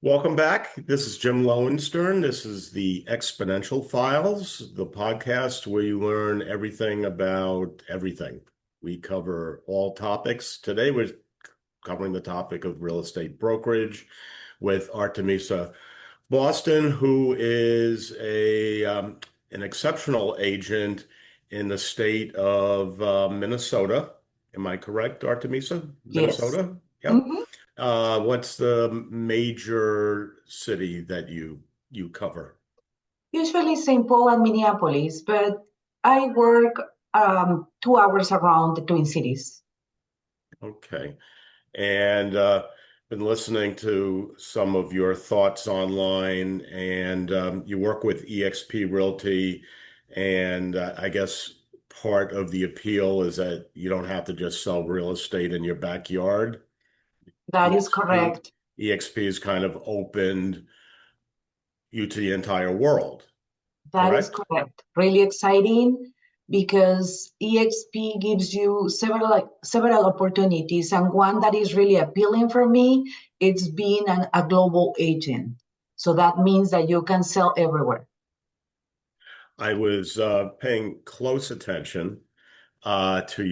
Welcome back. This is Jim Lowenstern. This is the Exponential Files, the podcast where you learn everything about everything. We cover all topics. Today we're covering the topic of real estate brokerage with Artemisa Boston, who is an exceptional agent in the state of Minnesota. Am I correct, Artemisa? Yes. Minnesota? Yep. Mhm. What's the major city that you cover? Usually St. Paul and Minneapolis, but I work 2 hours around the Twin Cities. Okay. And been listening to some of your thoughts online, and you work with eXp Realty, and I guess part of the appeal is that you don't have to just sell real estate in your backyard. That is EXP correct. EXP has kind of opened you to the entire world, That is correct? correct. Really exciting because EXP gives you several opportunities, and one that is really appealing for me, it's being a global agent. So that means that you can sell everywhere. I was paying close attention to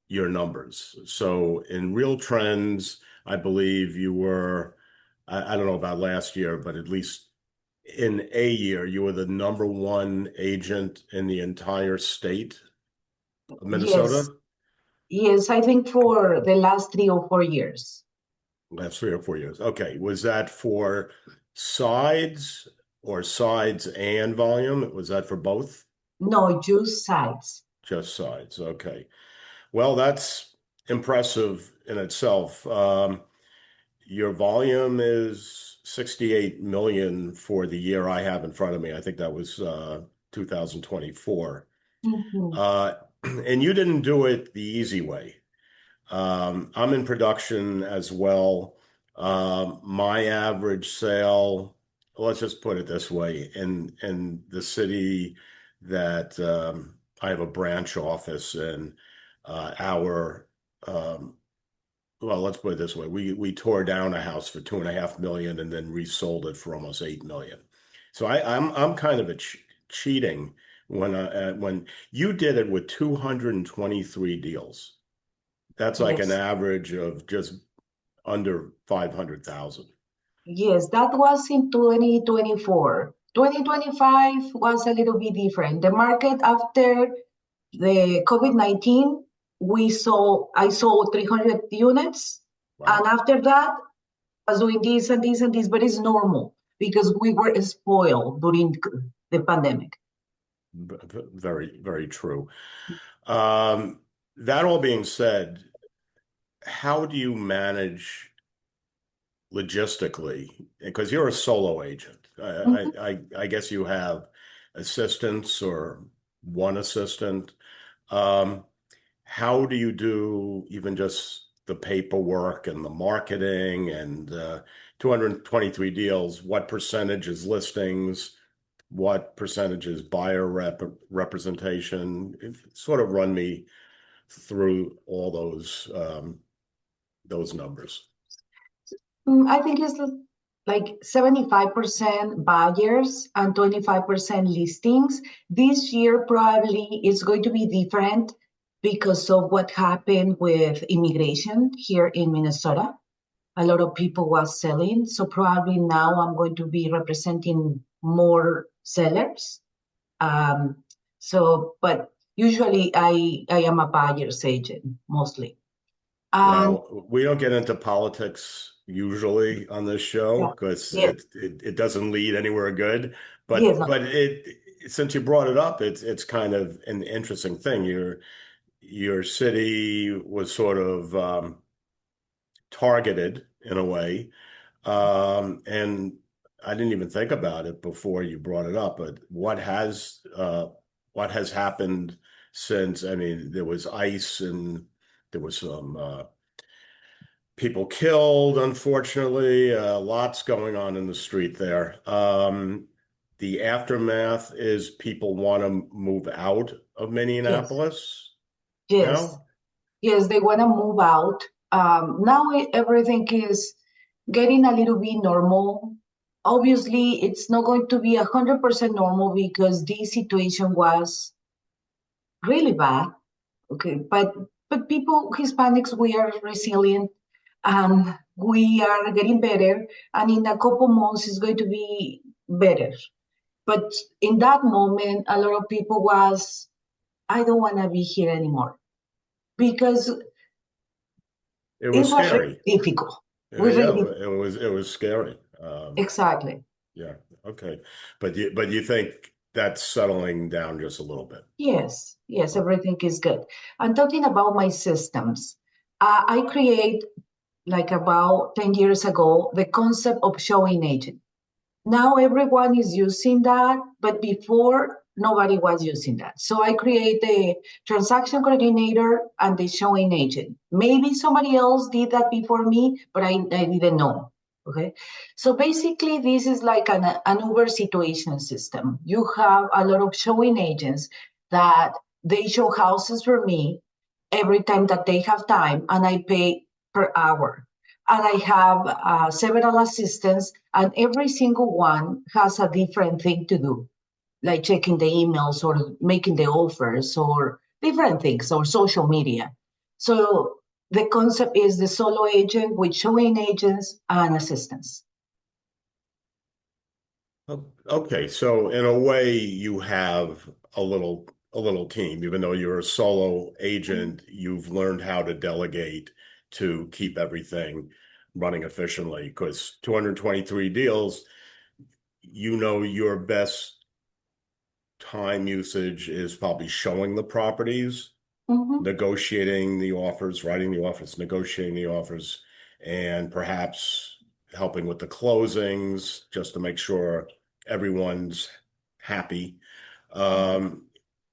your numbers. So in real trends, I believe you were, I don't know about last year, but at least in a year, you were the number one agent in the entire state of Yes, Minnesota. yes, I think for the last 3 or 4 years. Last 3 or 4 years. Okay. Was that for sides or sides and volume? Was that for both? No, just sites. Just sides. Okay. Well, that's impressive in itself. Your volume is 68 million for the year I have in front of me. I think that was 2024. Mhm. And you didn't do it the easy way. I'm in production as well. My average sale, let's just put it this way, in the city that I have a branch office in, our well, let's put it this way. We tore down a house for 2.5 million and then resold it for almost 8 million. So I'm kind of cheating when you did it with 223 deals. That's like an Yes. average of just under 500,000. Yes, that was in 2024. 2025 was a little bit different. The market after the COVID-19, I sold 300 units. And Wow. after that, I was doing this and this and this, but it's normal because we were spoiled during the pandemic. Very, very true. Um, that all being said, how do you manage logistically? Because you're a solo agent. Mhm. I guess you have assistants or one assistant. Um, how do you do even just the paperwork and the marketing and 223 deals? What percentage is listings? What percentage is buyer representation? Sort of run me through all those numbers. I think it's like 75% buyers and 25% listings. This year probably is going to be different because of what happened with immigration here in Minnesota. A lot of people was selling, so probably now I'm going to be representing more sellers. Um, but usually I am a buyer's agent mostly. And Well, we don't get into politics usually on this show yeah, because yes, it doesn't lead anywhere good. yes, But it since you brought it up, it's kind of an interesting thing. Your city was sort of targeted in a way, and I didn't even think about it before you brought it up. But what has happened since? I mean, there was ICE and there was some. People killed, unfortunately. Lots going on in the street there. The aftermath is people want to move out of yes, Minneapolis yes. now. Yes, they want to move out. Now everything is. getting a little bit normal. Obviously, it's not going to be 100% normal because this situation was really bad. Okay, but people, Hispanics, we are resilient and we are getting better. And in a couple months, it's going to be better. But in that moment, a lot of people was, I don't want to be here anymore because It it was was scary. really difficult. We Yeah, really, it was scary. exactly. Yeah, okay. But you think that's settling down just a little bit. Yes, yes, Oh, everything is good. I'm talking about my systems. I create like about 10 years ago the concept of showing agent. Now everyone is using that, but before nobody was using that. So I create the transaction coordinator and the showing agent. Maybe somebody else did that before me, but I didn't know. Okay. So basically, this is like an Uber situation system. You have a lot of showing agents that they show houses for me every time that they have time, and I pay per hour. And I have several assistants, and every single one has a different thing to do, like checking the emails or making the offers or different things or social media. So the concept is the solo agent with showing agents and assistants. okay. So in a way, you have a little team. Even though you're a solo agent, you've learned how to delegate to keep everything running efficiently. Because 223 deals, your best time usage is probably showing the properties, Mm-hmm. negotiating the offers, writing the offers, negotiating the offers, and perhaps helping with the closings just to make sure everyone's happy. Um,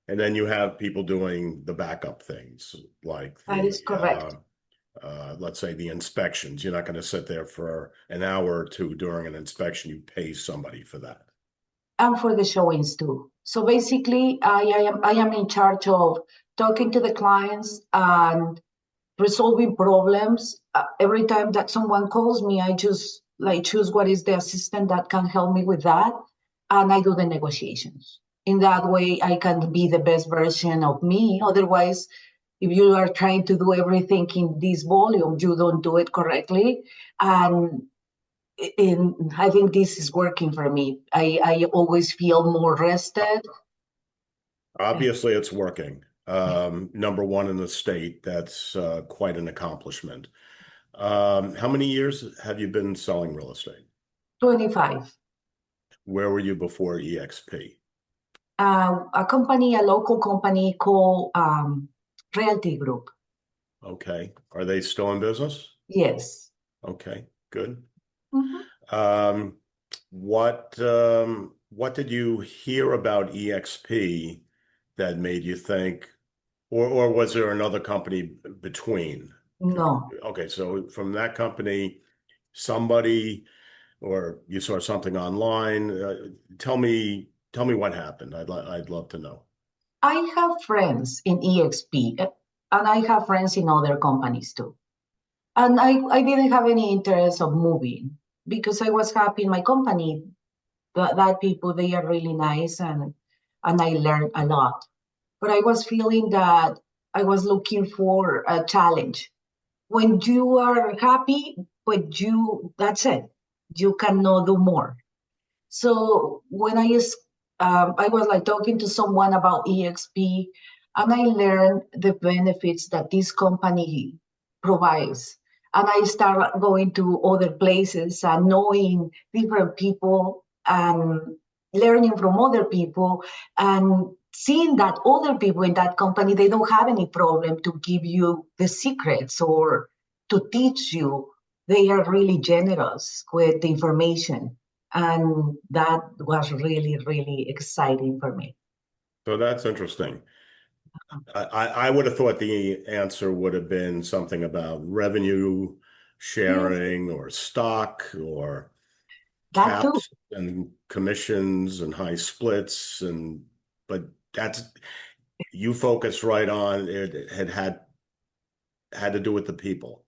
and then you have people doing the backup things like That is correct. let's say the inspections. You're not going to sit there for an hour or two during an inspection. You pay somebody for that. And for the showings too. So basically, I am in charge of talking to the clients and resolving problems. Every time that someone calls me, I just like choose what is the assistant that can help me with that, and I do the negotiations. In that way, I can be the best version of me. Otherwise, if you are trying to do everything in this volume, you don't do it correctly. And I think this is working for me. I always feel more rested. Obviously, it's working. Number one in the state. That's quite an accomplishment. How many years have you been selling real estate? 25. Where were you before EXP? A local company called Realty Group. Okay. Are they still in business? Yes. Okay, good. Mhm. Um, what did you hear about EXP that made you think, or was there another company between? No, Okay, so from that company, somebody or you saw something online. Tell me what happened. I'd love to know. I have friends in EXP and I have friends in other companies too. And I didn't have any interest of moving because I was happy in my company. That people, they are really nice and I learned a lot. But I was feeling that I was looking for a challenge. When you are happy, but that's it. You cannot do more. So when I was like talking to someone about EXP, and I learned the benefits that this company provides. And I start going to other places and knowing different people and learning from other people and seeing that other people in that company, they don't have any problem to give you the secrets or to teach you. They are really generous with the information, and that was really, really exciting for me. So that's interesting. I would have thought the answer would have been something about revenue Yes, sharing or stock or that too. caps and commissions and high splits but that's you focus right on it had to do with the people.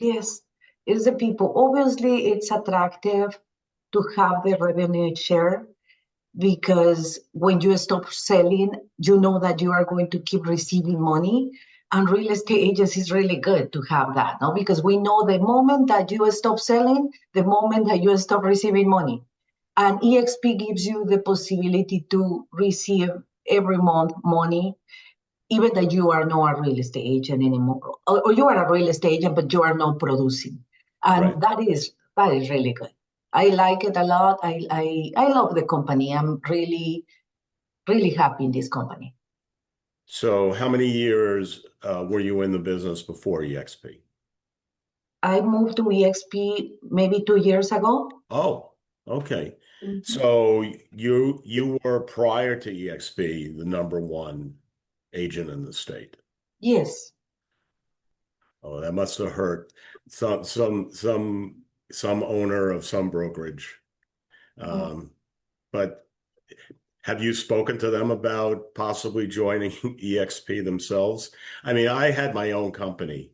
Yes. It's the people. Obviously, it's attractive to have the revenue share because when you stop selling, you know that you are going to keep receiving money. And real estate agents is really good to have that, no? Because we know the moment that you stop selling, the moment that you stop receiving money. And EXP gives you the possibility to receive every month money, even that you are not a real estate agent anymore, or you are a real estate agent, but you are not producing. Right. And that is really good. I like it a lot. I love the company. I'm really, really happy in this company. So how many years were you in the business before EXP? I moved to EXP maybe 2 years ago. Oh, okay. Mhm. So you were prior to EXP the number one agent in the state. Yes. Oh, that must have hurt some owner of some brokerage. Mm-hmm. Um, but have you spoken to them about possibly joining EXP themselves? I mean, I had my own company,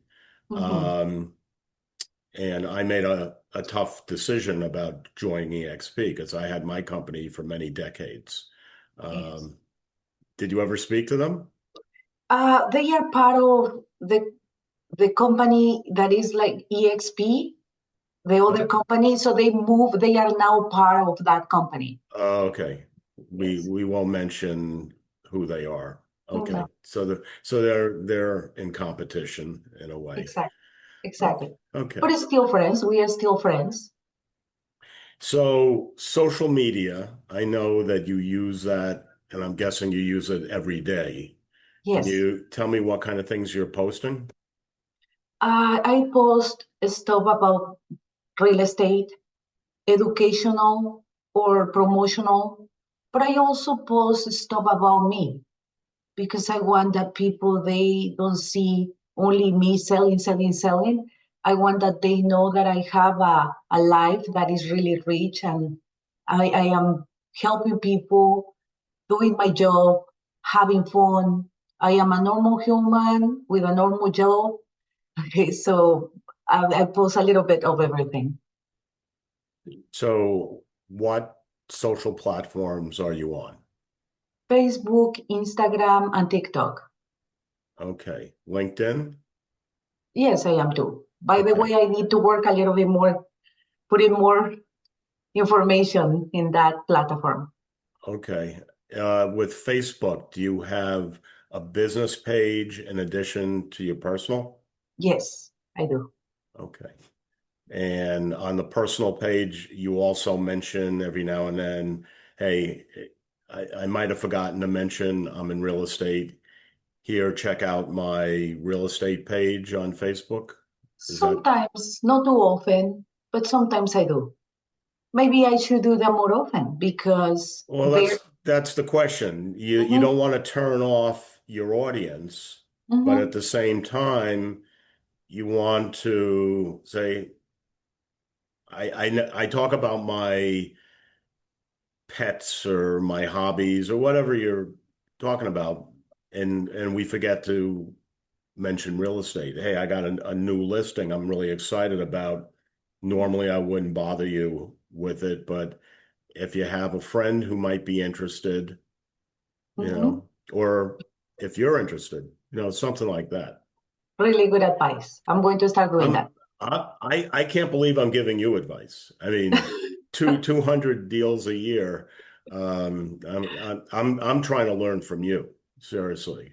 Mm-hmm. um, and I made a tough decision about joining EXP because I had my company for many decades. Yes. Um, did you ever speak to them? They are part of the company that is like EXP, the other Oh, company. So they are now part of that company. okay. We Yes. we won't mention who they are. No, Okay. So they're in competition in a way. exactly. Okay. Exactly. But Okay. it's still friends. We are still friends. So social media, I know that you use that, and I'm guessing you use it every day. Can Yes. you tell me what kind of things you're posting? I post stuff about real estate, educational or promotional, but I also post stuff about me because I want that people they don't see only me selling, selling, selling. I want that they know that I have a life that is really rich and I am helping people, doing my job, having fun. I am a normal human with a normal job. Okay, so I post a little bit of everything. So what social platforms are you on? Facebook, Instagram, and TikTok. Okay. LinkedIn? Yes, I am too. By the way, Okay. I need to work a little bit more, put in more information in that platform. Okay. With Facebook, do you have a business page in addition to your personal? Yes, I do. Okay. And on the personal page, you also mention every now and then, hey, I might have forgotten to mention I'm in real estate. Here, check out my real estate page on Facebook. Is that, Sometimes, not too often, but sometimes I do. Maybe I should do them more often because well, they're. that's the question. You Mhm, don't want to turn off your audience, but at mhm, the same time, you want to say, I talk about my pets or my hobbies or whatever you're talking about, and we forget to mention real estate. Hey, I got a new listing I'm really excited about. Normally, I wouldn't bother you with it, but if you have a friend who might be interested, mhm. or if you're interested, something like that. Really good advice. I'm going to start doing I'm that. I can't believe I'm giving you advice. I mean, 200 deals a year. I'm trying to learn from you, seriously.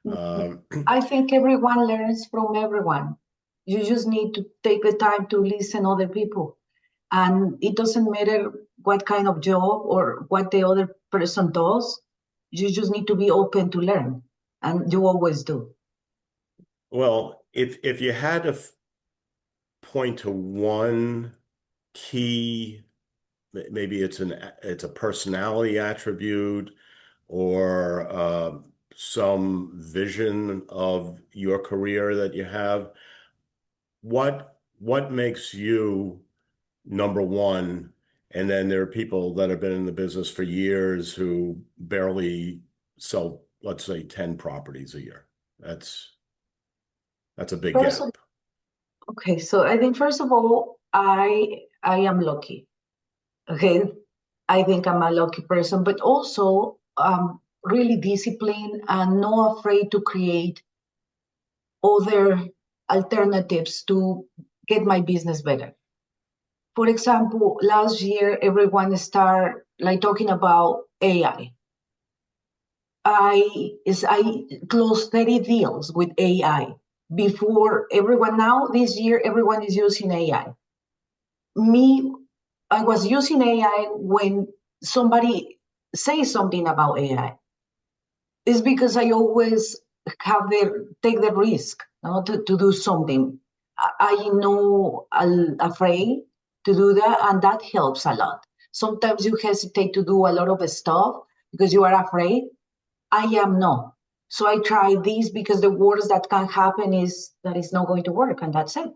Um, I think everyone learns from everyone. You just need to take the time to listen other people. And it doesn't matter what kind of job or what the other person does. You just need to be open to learn. And you always do. well, if you had to point to one key, maybe it's a personality attribute or some vision of your career that you have, what makes you number one? And then there are people that have been in the business for years who barely sell, let's say, 10 properties a year. That's a big Person, gap. Okay, so I think first of all, I am lucky. Okay, I think I'm a lucky person, but also really disciplined and not afraid to create other alternatives to get my business better. For example, last year everyone started like talking about AI. I closed 30 deals with AI before everyone. Now this year everyone is using AI. Me, I was using AI when somebody says something about AI. It's because I always have the take the risk, to do something. I know I'm afraid to do that, and that helps a lot. Sometimes you hesitate to do a lot of stuff because you are afraid. I am not. So I try this because the worst that can happen is that it's not going to work, and that's it.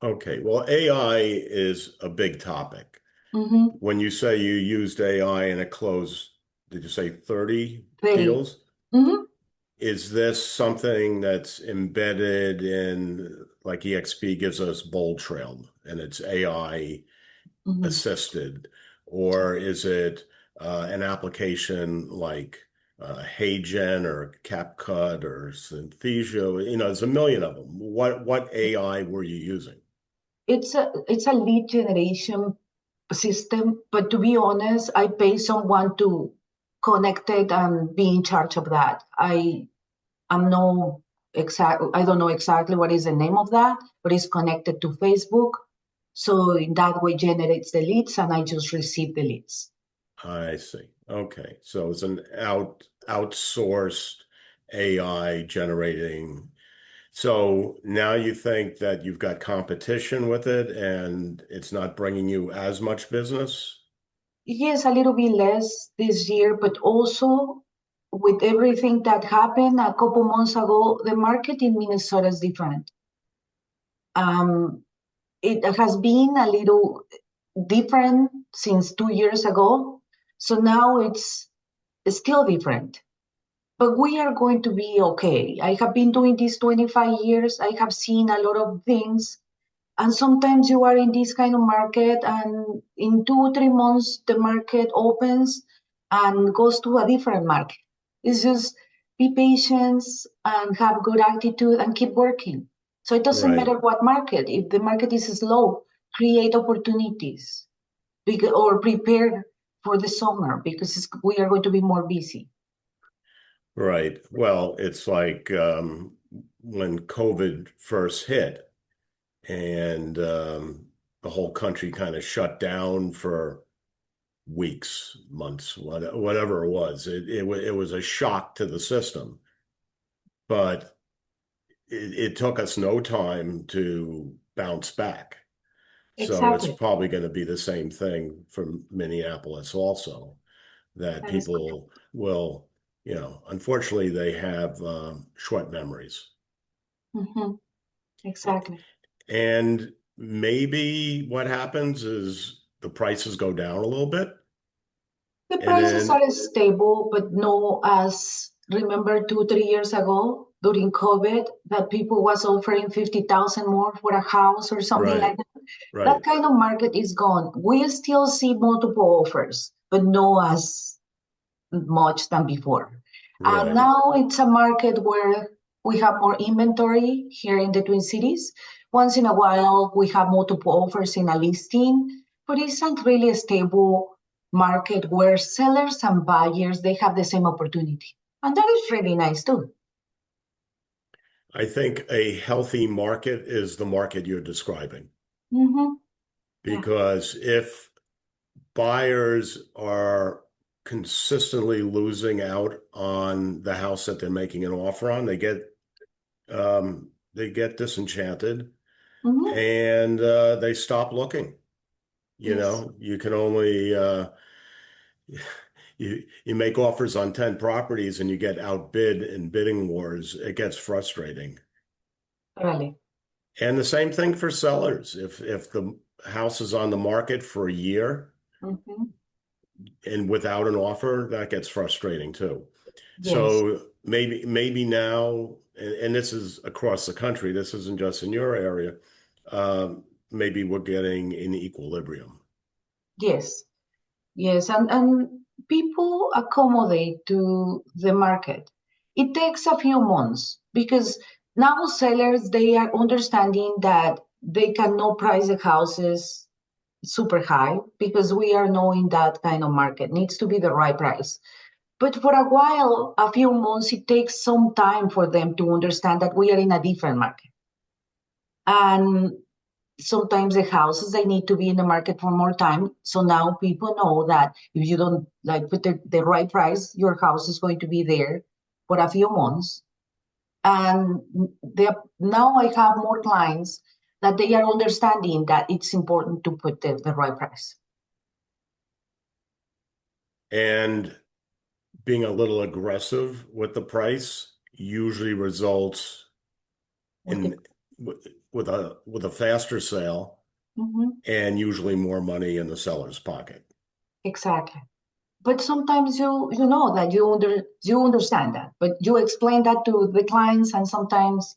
Okay, well, AI is a big topic. Mm-hmm. When you say you used AI and it closed, did you say 30 Very. deals? Mm-hmm. Is this something that's embedded in, like EXP gives us Bold Trail and it's AI Mm-hmm. assisted, or is it an application like HeyGen or CapCut or Synthesia? You know, there's a million of them. What AI were you using? It's a lead generation system, but to be honest, I pay someone to connect it and be in charge of that. I don't know exactly what is the name of that, but it's connected to Facebook. So in that way generates the leads and I just receive the leads. I see. Okay. So it's an outsourced AI generating. So now you think that you've got competition with it and it's not bringing you as much business? Yes, a little bit less this year, but also with everything that happened a couple months ago, the market in Minnesota is different. Um, it has been a little different since 2 years ago. So now it's still different. But we are going to be okay. I have been doing this 25 years. I have seen a lot of things. And sometimes you are in this kind of market, and in 2 or 3 months, the market opens and goes to a different market. It's just be patient and have good attitude and keep working. So it doesn't Right. matter what market. If the market is slow, create opportunities or prepare for the summer because we are going to be more busy. Right. Well, it's like when COVID first hit and the whole country kind of shut down for weeks, months, whatever it was. It was a shock to the system, but it took us no time to bounce back. So it's Exactly. probably going to be the same thing for Minneapolis also, that That is correct. people will, unfortunately, they have short memories. Hmm. Exactly. And maybe what happens is the prices go down a little bit. The And prices then, are stable, but no as remember 2, 3 years ago during COVID that people was offering 50,000 more for a house or something right, like that. That right, kind of market is gone. We still see multiple offers, but no as much than before. And right. now it's a market where we have more inventory here in the Twin Cities. Once in a while, we have multiple offers in a listing, but it's not really a stable market where sellers and buyers they have the same opportunity, and that is really nice too. I think a healthy market is the market you're describing. Mm-hmm. Yeah. Because if buyers are consistently losing out on the house that they're making an offer on, they get disenchanted Mm-hmm. and they stop looking. Yes. You can only you make offers on 10 properties and you get outbid in bidding wars. It gets frustrating. Really. And the same thing for sellers. If the house is on the market for a year Mm-hmm. and without an offer, that gets frustrating too. Yes. So maybe now, and this is across the country, this isn't just in your area, maybe we're getting in equilibrium. Yes. Yes. And people accommodate to the market. It takes a few months because now sellers they are understanding that they cannot price the houses super high because we are knowing that kind of market needs to be the right price. But for a while, a few months, it takes some time for them to understand that we are in a different market. And sometimes the houses they need to be in the market for more time. So now people know that if you don't like put the right price, your house is going to be there for a few months. And now I have more clients that they are understanding that it's important to put the right price. And being a little aggressive with the price usually results With the, in with a faster sale Mhm. and usually more money in the seller's pocket. Exactly. But sometimes you know that you understand that, but you explain that to the clients, and sometimes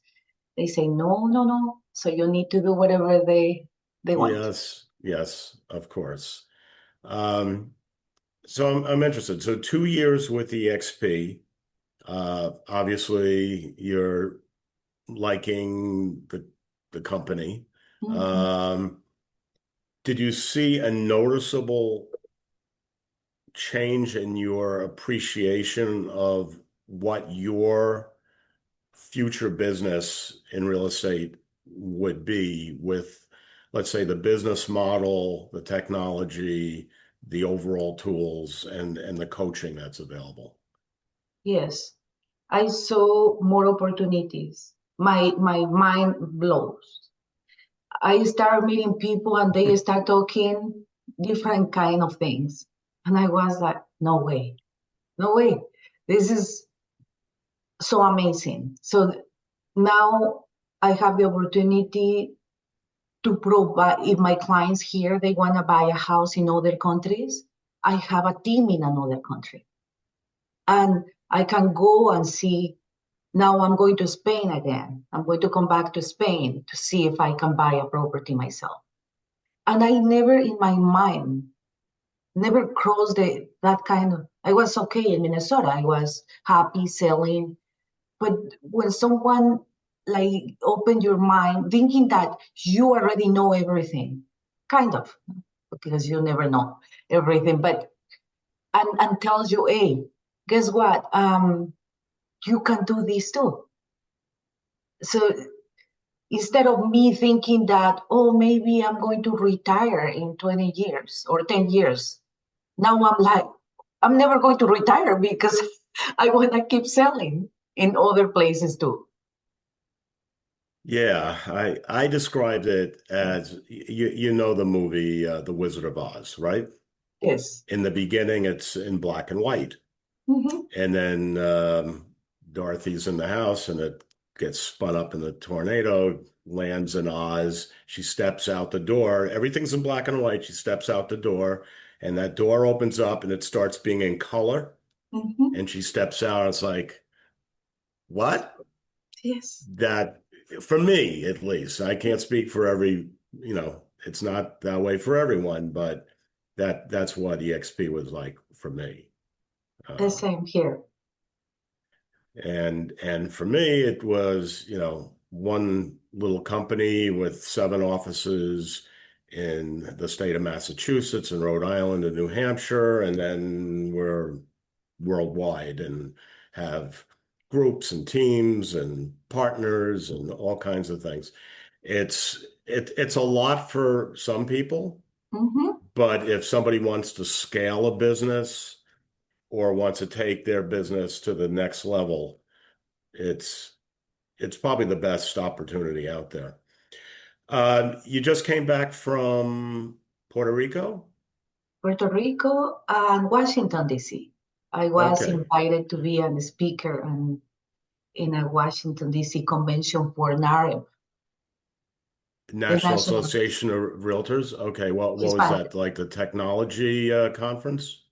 they say no, no, no. So you need to do whatever they want. Yes, yes, of course. Um, so I'm interested. So 2 years with EXP. Obviously, you're liking the company. Mhm. Um, did you see a noticeable change in your appreciation of what your future business in real estate would be with, let's say, the business model, the technology, the overall tools, and the coaching that's available? Yes, I saw more opportunities. My mind blows. I start meeting people and they start talking different kind of things, and I was like, no way, no way. This is so amazing. So now I have the opportunity to provide, if my clients here they want to buy a house in other countries, I have a team in another country, and I can go and see. Now I'm going to Spain again. I'm going to come back to Spain to see if I can buy a property myself. And I never in my mind never crossed that kind of. I was okay in Minnesota. I was happy selling. But when someone like open your mind, thinking that you already know everything, kind of, because you never know everything, but and tells you, hey, guess what? You can do this too. So instead of me thinking that, oh, maybe I'm going to retire in 20 years or 10 years, now I'm like, I'm never going to retire because I want to keep selling in other places too. Yeah, I described it as you know the movie The Wizard of Oz, right? Yes. In the beginning, it's in black and white. Hmm. And then Dorothy's in the house and it gets spun up in the tornado, lands in Oz. She steps out the door. Everything's in black and white. She steps out the door and that door opens up and it starts being in color. Hmm. And she steps out. It's like, what? Yes. That, for me, at least, I can't speak for it's not that way for everyone, but that's what EXP was like for me. The Uh, same here. And for me, it was, one little company with 7 offices in the state of Massachusetts and Rhode Island and New Hampshire, and then we're worldwide and have groups and teams and partners and all kinds of things. It's a lot for some people, Hmm. but if somebody wants to scale a business or wants to take their business to the next level, it's it's probably the best opportunity out there. You just came back from Puerto Rico? Puerto Rico and Washington, D.C. I was Okay. invited to be a speaker in a Washington, D.C. convention for NAREM, the National National Association of Realtors. Okay. What was Hispanic. that? Like the technology conference?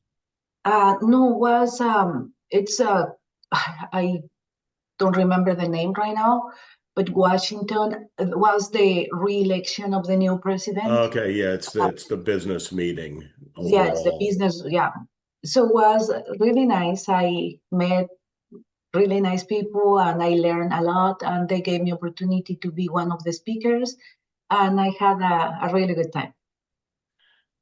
No, was it's a I don't remember the name right now, but Washington was the re-election of the new president. Okay, yeah, it's the business meeting Yes, the overall. business, yeah. So it was really nice. I met really nice people and I learned a lot and they gave me opportunity to be one of the speakers and I had a really good time.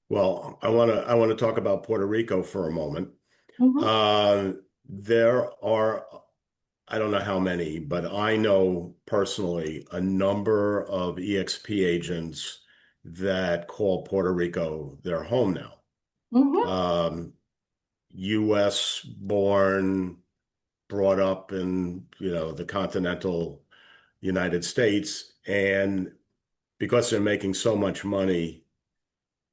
Well, I want to talk about Puerto Rico for a moment. Hmm. Uh, there are, I don't know how many, but I know personally a number of EXP agents that call Puerto Rico their home now. Hmm. Um, US born, brought up in, the continental United States, and because they're making so much money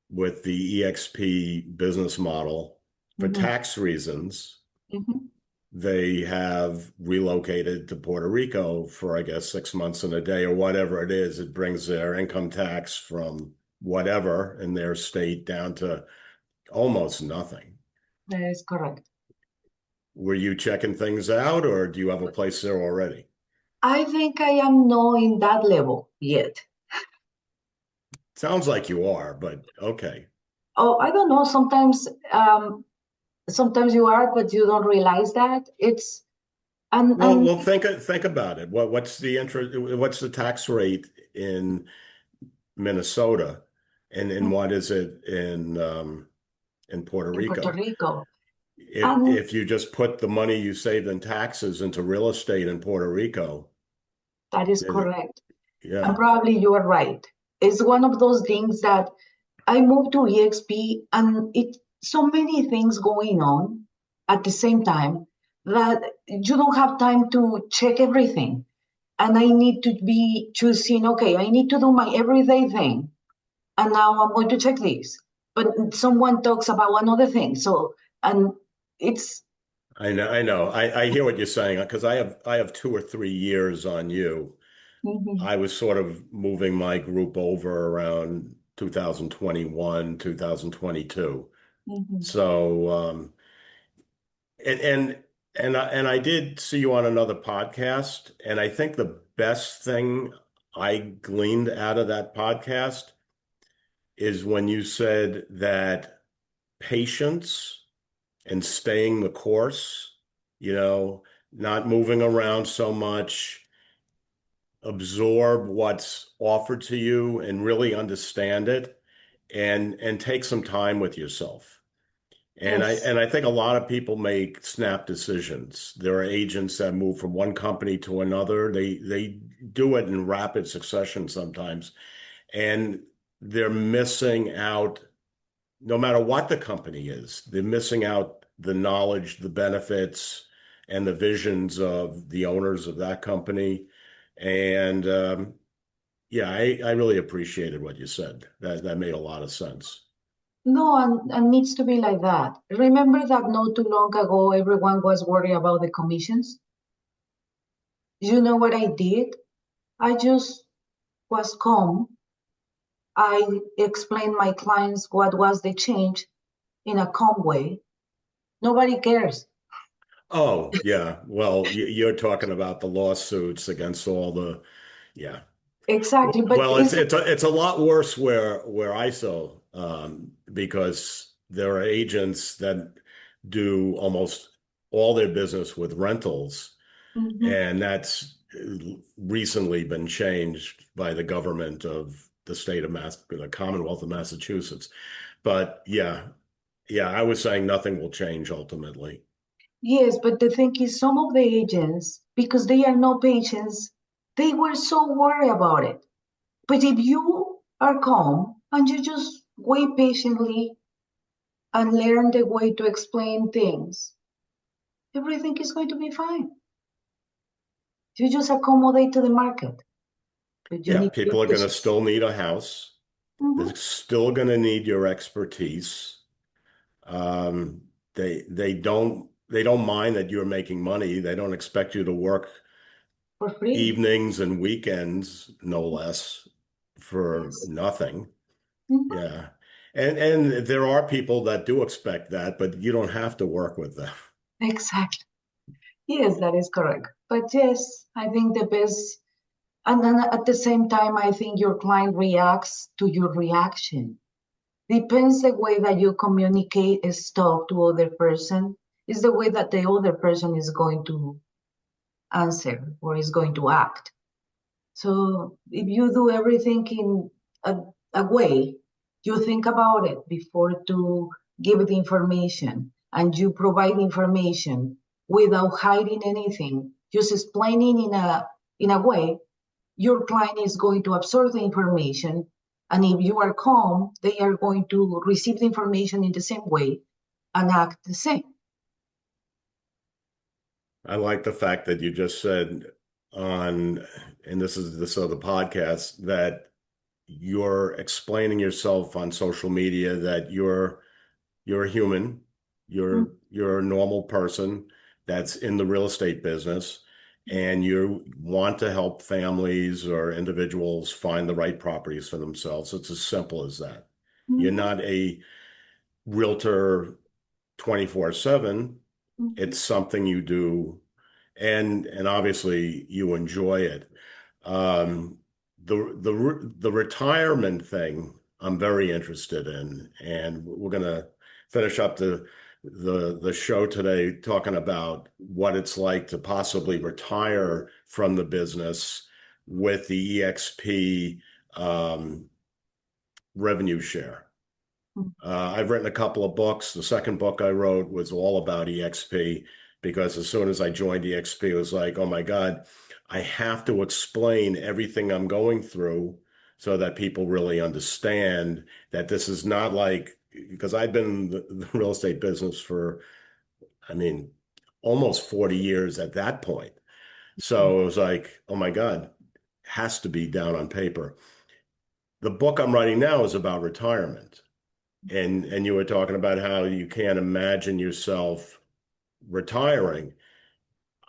with the EXP business model for Hmm. tax reasons, Hmm. they have relocated to Puerto Rico for, I guess, 6 months and a day or whatever it is. It brings their income tax from whatever in their state down to almost nothing. That is correct. Were you checking things out, or do you have a place there already? I think I am not in that level yet. Sounds like you are, but okay. Oh, I don't know. Sometimes you are, but you don't realize that it's Well, and well, think about it. What's the interest? What's the tax rate in Minnesota, and what is it in Puerto in Puerto Rico? Rico. And If you just put the money you saved in taxes into real estate in Puerto Rico, that is then correct. And yeah, probably you are right. It's one of those things that I moved to EXP and it so many things going on at the same time that you don't have time to check everything. And I need to be choosing, okay, I need to do my everyday thing. And now I'm going to check this. But someone talks about another thing. So, and it's, I know. I hear what you're saying because I have 2 or 3 years on you. mhm, I was sort of moving my group over around 2021, 2022. mhm. So, and and and I did see you on another podcast, and I think the best thing I gleaned out of that podcast is when you said that patience and staying the course, you know, not moving around so much, absorb what's offered to you and really understand it, and take some time with yourself. And I Yes. and I think a lot of people make snap decisions. There are agents that move from one company to another. They do it in rapid succession sometimes, and they're missing out, no matter what the company is, they're missing out the knowledge, the benefits, and the visions of the owners of that company. And yeah, I really appreciated what you said. That made a lot of sense. No, and needs to be like that. Remember that not too long ago, everyone was worried about the commissions? You know what I did? I just was calm. I explained my clients what was the change in a calm way. Nobody cares. Oh, yeah. Well, you're talking about the lawsuits against all the, yeah. Exactly, but Well, it's is it? it's a lot worse where I saw, because there are agents that do almost all their business with rentals, Mhm. and that's recently been changed by the government of the state of the Commonwealth of Massachusetts. But yeah, yeah, I was saying nothing will change ultimately. Yes, but the thing is, some of the agents, because they are no patients, they were so worried about it. But if you are calm and you just wait patiently and learn the way to explain things, everything is going to be fine. You just accommodate to the market, but you Yeah, need to be people are going to patient. still need a house. They're Mhm. still going to need your expertise. Um, they don't mind that you're making money. They don't expect you to work For free. evenings and weekends, no less, for Yes. nothing. Mhm. Yeah. And there are people that do expect that, but you don't have to work with them. Exactly. Yes, that is correct. But yes, I think the best, and then at the same time, I think your client reacts to your reaction. Depends the way that you communicate stuff to other person is the way that the other person is going to answer or is going to act. So if you do everything in a way, you think about it before to give the information and you provide information without hiding anything, just explaining in a way, your client is going to absorb the information. And if you are calm, they are going to receive the information in the same way and act the same. I like the fact that you just said on, and this is this other podcast, that you're explaining yourself on social media that you're a human, you're a normal person that's in the real estate business, and you want to help families or individuals find the right properties for themselves. It's as simple as that. You're Mhm, not a realtor 24/7. mhm, It's something you do, and obviously you enjoy it. Um, the retirement thing I'm very interested in, and we're gonna finish up the show today talking about what it's like to possibly retire from the business with the EXP um, revenue share. mhm, I've written a couple of books. The second book I wrote was all about EXP because as soon as I joined EXP, it was like, oh my God, I have to explain everything I'm going through so that people really understand that this is not like, because I've been in the real estate business for, I mean, almost 40 years at that point. So it was like, oh my God, has to be down on paper. The book I'm writing now is about retirement. And you were talking about how you can't imagine yourself retiring.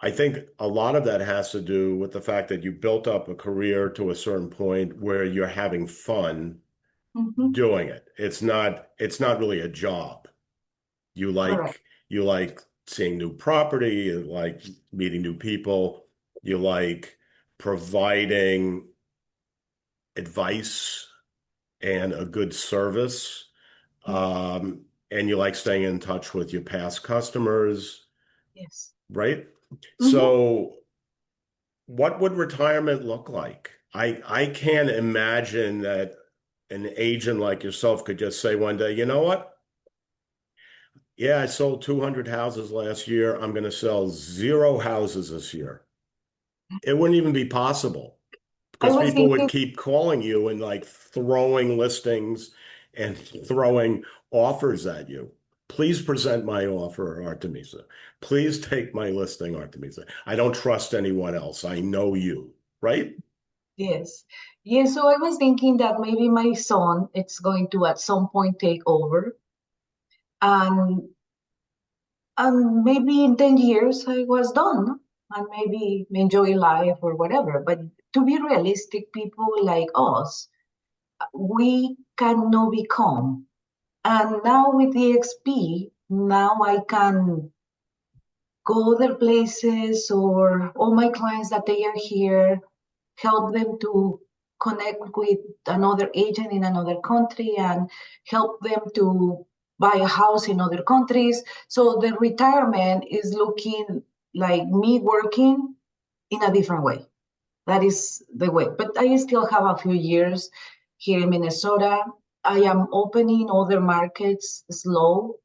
I think a lot of that has to do with the fact that you built up a career to a certain point where you're having fun mhm. doing it. It's not really a job. You Correct. like seeing new property, you like meeting new people, you like providing advice and a good service. And you like staying in touch with your past customers, Yes. right? Mhm. So, what would retirement look like? I can't imagine that an agent like yourself could just say one day, you know what? Yeah, I sold 200 houses last year. I'm going to sell 0 houses this year. It wouldn't even be possible I because was people would thinking, keep calling you and like throwing listings and throwing offers at you. Please present my offer, Artemisa. Please take my listing, Artemisa. I don't trust anyone else. I know you, right? yes. Yes, so I was thinking that maybe my son it's going to at some point take over and maybe in 10 years I was done and maybe enjoy life or whatever. But to be realistic, people like us, we cannot become. And now with the XP, now I can go other places or all my clients that they are here, help them to connect with another agent in another country and help them to buy a house in other countries. So the retirement is looking like me working in a different way. That is the way. But I still have a few years here in Minnesota. I am opening other markets slow,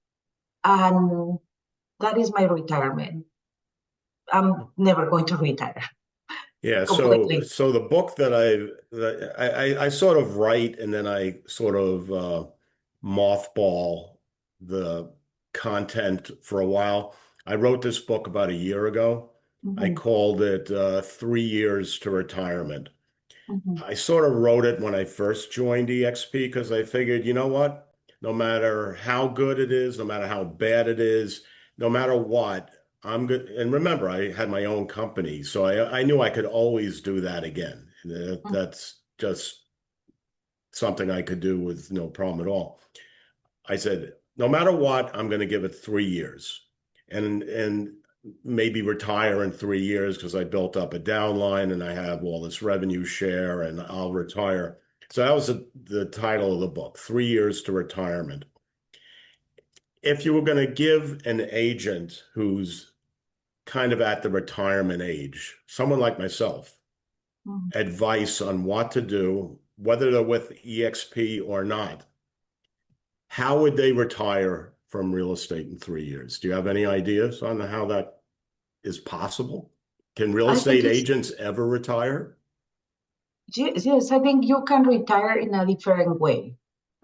and that is my retirement. I'm never going to retire Yeah, so completely. so the book that I sort of write and then I sort of mothball the content for a while. I wrote this book about a year ago. I Mhm, called it 3 Years to Retirement. mhm, I sort of wrote it when I first joined EXP because I figured, you know what? No matter how good it is, no matter how bad it is, no matter what, I'm good. And remember, I had my own company, so I knew I could always do that again. mhm, That's just something I could do with no problem at all. I said, no matter what, I'm going to give it 3 years. And maybe retire in 3 years because I built up a downline and I have all this revenue share and I'll retire. So that was the title of the book, 3 Years to Retirement. If you were going to give an agent who's kind of at the retirement age, someone like myself, Mhm. advice on what to do, whether they're with EXP or not, how would they retire from real estate in 3 years? Do you have any ideas on how that is possible? Can real I think estate it's agents ever retire? yes, yes, I think you can retire in a different way.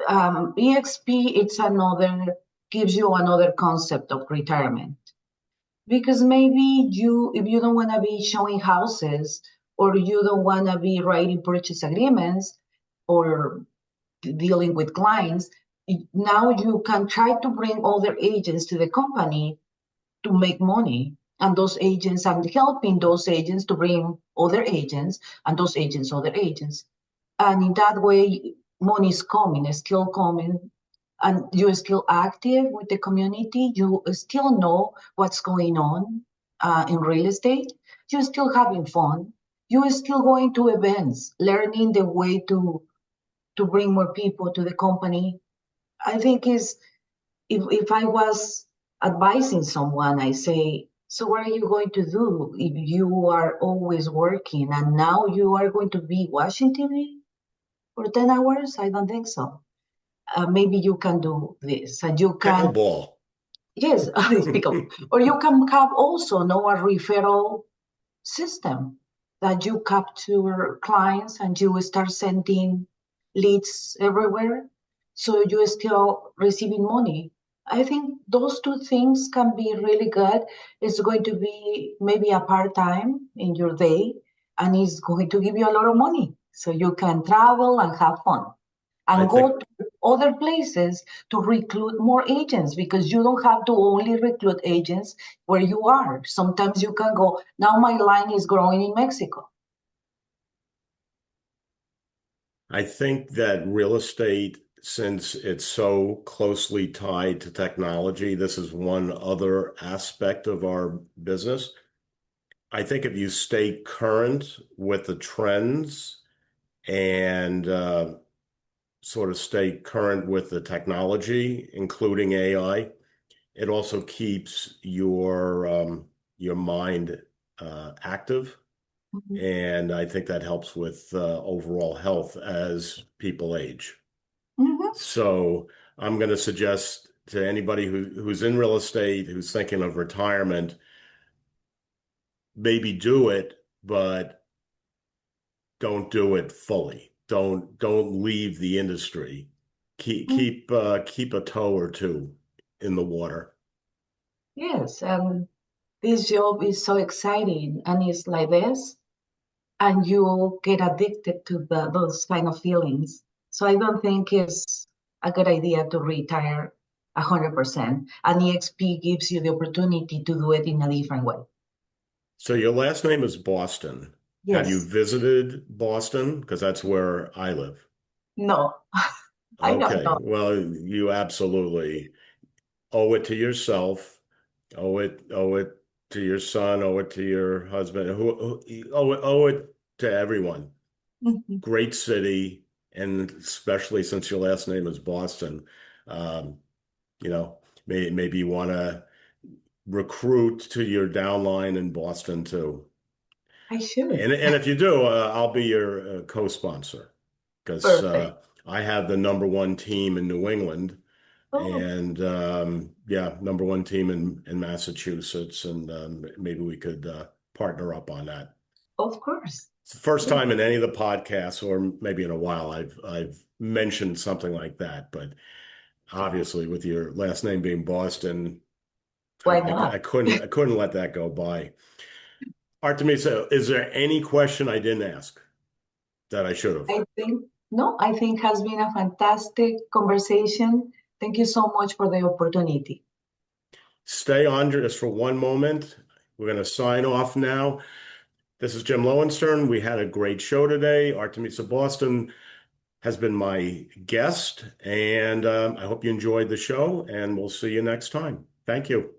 EXP, it's another, gives you another concept of retirement. Because maybe you, if you don't want to be showing houses or you don't want to be writing purchase agreements or dealing with clients, now you can try to bring other agents to the company to make money. And those agents, and helping those agents to bring other agents and those agents, other agents. And in that way, money is coming, is still coming, and you're still active with the community. You still know what's going on in real estate. You're still having fun. You're still going to events, learning the way to bring more people to the company. I think is if I was advising someone, I say, so what are you going to do if you are always working and now you are going to be watching TV for 10 hours? I don't think so. Maybe you can do this and you can, Pickleball. yes, or you can have also know a referral system that you capture clients and you start sending leads everywhere. So you're still receiving money. I think those two things can be really good. It's going to be maybe a part time in your day and it's going to give you a lot of money. So you can travel and have fun I and think go to other places to recruit more agents because you don't have to only recruit agents where you are. Sometimes you can go, now my line is growing in Mexico. I think that real estate, since it's so closely tied to technology, this is one other aspect of our business. I think if you stay current with the trends and sort of stay current with the technology, including AI, it also keeps your mind active, Mhm. and I think that helps with overall health as people age. Mhm. So I'm going to suggest to anybody who's in real estate, who's thinking of retirement, maybe do it, but don't do it fully. Don't leave the industry. Keep a toe or two in the water. Yes, this job is so exciting and it's like this, and you get addicted to those kind of feelings. So I don't think it's a good idea to retire 100%. And EXP gives you the opportunity to do it in a different way. So your last name is Boston. Have you Yes. visited Boston? Because that's where I live. No, I don't Okay. know. Well, you absolutely owe it to yourself, owe it to your son, owe it to your husband, owe it to everyone. Mhm. Great city, and especially since your last name is Boston, um, maybe you want to recruit to your downline in Boston too. I should. And if you do, I'll be your co-sponsor because Perfect. I have the number one team in New England, Oh, and yeah, number one team in Massachusetts, and maybe we could partner up on that. of course. It's the first Yes. time in any of the podcasts, or maybe in a while, I've mentioned something like that. But obviously, with your last name being Boston, Why not? I couldn't let that go by. Artemisa, is there any question I didn't ask that I should have? I think, no, I think has been a fantastic conversation. Thank you so much for the opportunity. Stay on just for one moment. We're going to sign off now. This is Jim Lowenstern. We had a great show today. Artemisa Boston has been my guest, and I hope you enjoyed the show, and we'll see you next time. Thank you.